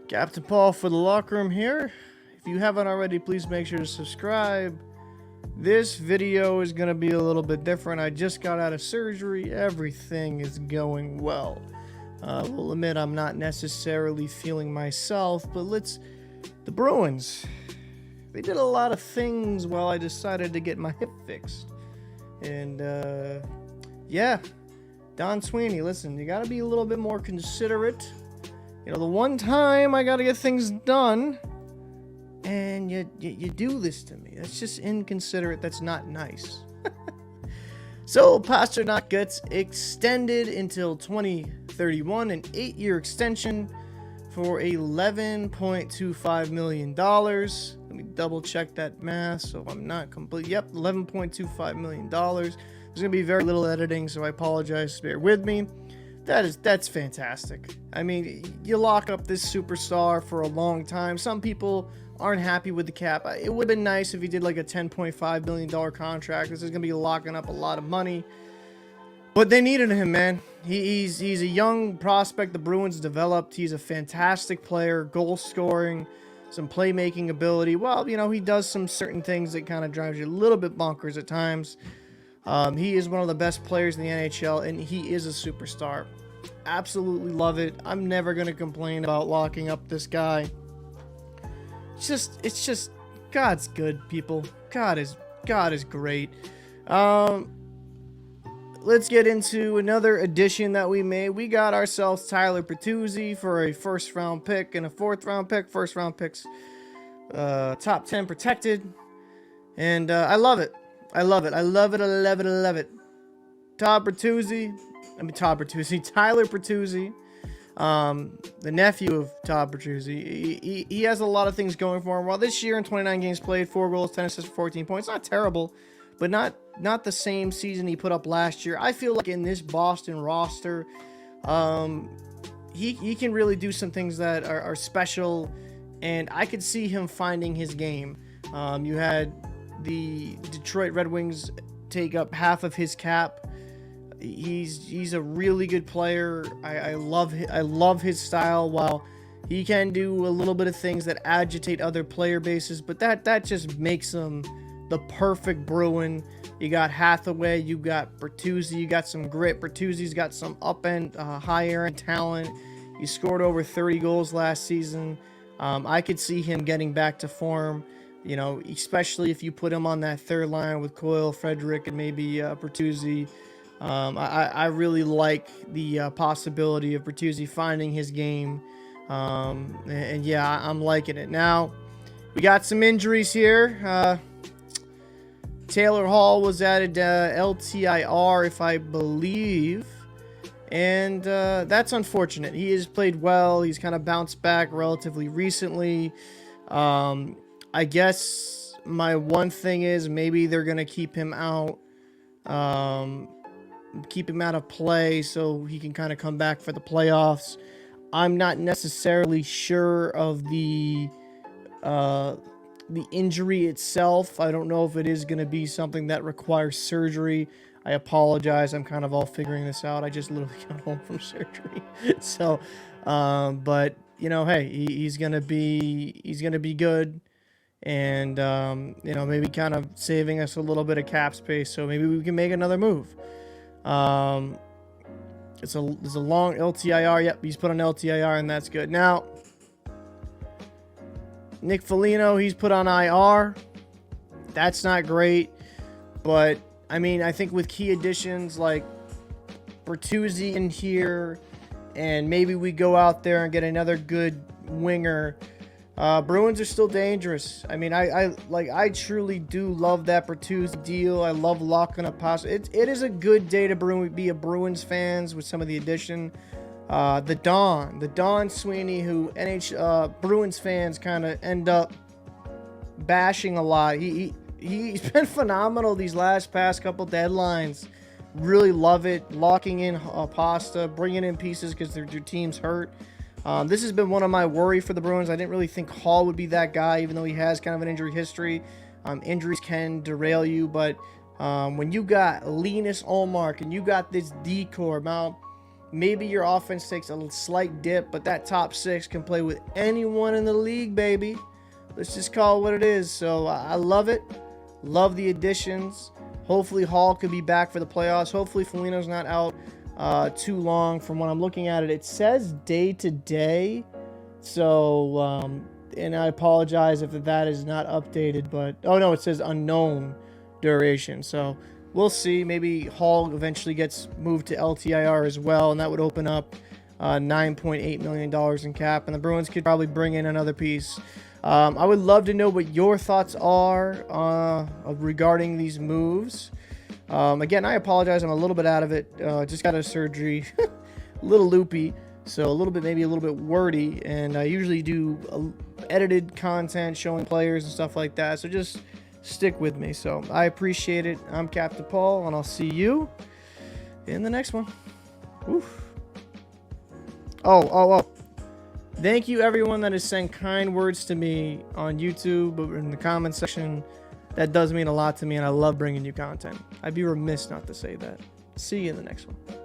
Captain Paul for the locker room here. If you haven't already, please make sure to subscribe. This video is going to be a little bit different. I just got out of surgery. Everything is going well. We'll admit I'm not necessarily feeling myself, but the Bruins, they did a lot of things while I decided to get my hip fixed. And, yeah, Don Sweeney, listen, you got to be a little bit more considerate. You know, the one time I got to get things done, and you do this to me. That's just inconsiderate. That's not nice. So Pastrnak gets extended until 2031, an 8-year extension for $11.25 million. Let me double check that math so I'm not complete. Yep, $11.25 million. There's going to be very little editing, so I apologize. Bear with me. That's fantastic. I mean, you lock up this superstar for a long time. Some people aren't happy with the cap. It would have been nice if he did like a $10.5 million contract. This is going to be locking up a lot of money. But they needed him, man. He's a young prospect the Bruins developed. He's a fantastic player, goal scoring, some playmaking ability. Well, you know, he does some certain things that kind of drives you a little bit bonkers at times. He is one of the best players in the NHL, and he is a superstar. Absolutely love it. I'm never going to complain about locking up this guy. It's just, God's good, people. God is great. Let's get into another addition that we made. We got ourselves Tyler Bertuzzi for a first-round pick and a fourth-round pick. First-round picks, top 10 protected. And I love it. I love it. Tyler Bertuzzi, the nephew of Todd Bertuzzi. He has a lot of things going for him. While this year in 29 games played, 4 goals, 10 assists for 14 points, not terrible, but not the same season he put up last year. I feel like in this Boston roster, he can really do some things that are special, and I could see him finding his game. You had the Detroit Red Wings take up half of his cap. He's a really good player. I love his style. While he can do a little bit of things that agitate other player bases, but that just makes him the perfect Bruin. You got Hathaway, you got Bertuzzi, you got some grit. Bertuzzi's got some up-end, higher-end talent. He scored over 30 goals last season. I could see him getting back to form, you know, especially if you put him on that third line with Coyle, Frederick, and maybe Bertuzzi. I really like the possibility of Bertuzzi finding his game. And yeah, I'm liking it. Now, we got some injuries here. Taylor Hall was added LTIR, if I believe. And that's unfortunate. He has played well. He's kind of bounced back relatively recently. I guess my one thing is maybe they're going to keep him out. Keep him out of play so he can kind of come back for the playoffs. I'm not necessarily sure of the injury itself. I don't know if it is going to be something that requires surgery. I apologize. I'm kind of all figuring this out. I just literally got home from surgery. So, but you know, hey, he's going to be good. And, you know, maybe kind of saving us a little bit of cap space. So maybe we can make another move. There's a long LTIR. Yep, he's put on LTIR, and that's good. Now, Nick Foligno, he's put on IR. That's not great, but I mean, I think with key additions like Bertuzzi in here, and maybe we go out there and get another good winger. Bruins are still dangerous. I mean, I truly do love that Bertuzzi deal. I love locking up Pastrnak. It is a good day to be a Bruins fans with some of the addition. The Don Sweeney, who Bruins fans kind of end up bashing a lot. He's been phenomenal these past couple deadlines. Really love it. Locking in Pasta, bringing in pieces because your team's hurt. This has been one of my worry for the Bruins. I didn't really think Hall would be that guy, even though he has kind of an injury history. Injuries can derail you, but when you got Linus Ullmark and you got this decor, now maybe your offense takes a slight dip, but that top 6 can play with anyone in the league, baby. Let's just call it what it is. So I love it. Love the additions. Hopefully Hall could be back for the playoffs. Hopefully Foligno's not out too long. From what I'm looking at it says day to day. So, and I apologize if that is not updated, but, oh no, it says unknown duration. So we'll see. Maybe Hall eventually gets moved to LTIR as well, and that would open up $9.8 million in cap, and the Bruins could probably bring in another piece. I would love to know what your thoughts are regarding these moves. Again, I apologize. I'm a little bit out of it. Just got a surgery, a little loopy, so a little bit, maybe a little bit wordy. And I usually do edited content showing players and stuff like that. So just stick with me. So I appreciate it. I'm Captain Paul, and I'll see you in the next one. Oof. Oh. Thank you, everyone that has sent kind words to me on YouTube or in the comment section. That does mean a lot to me, and I love bringing you content. I'd be remiss not to say that. See you in the next one.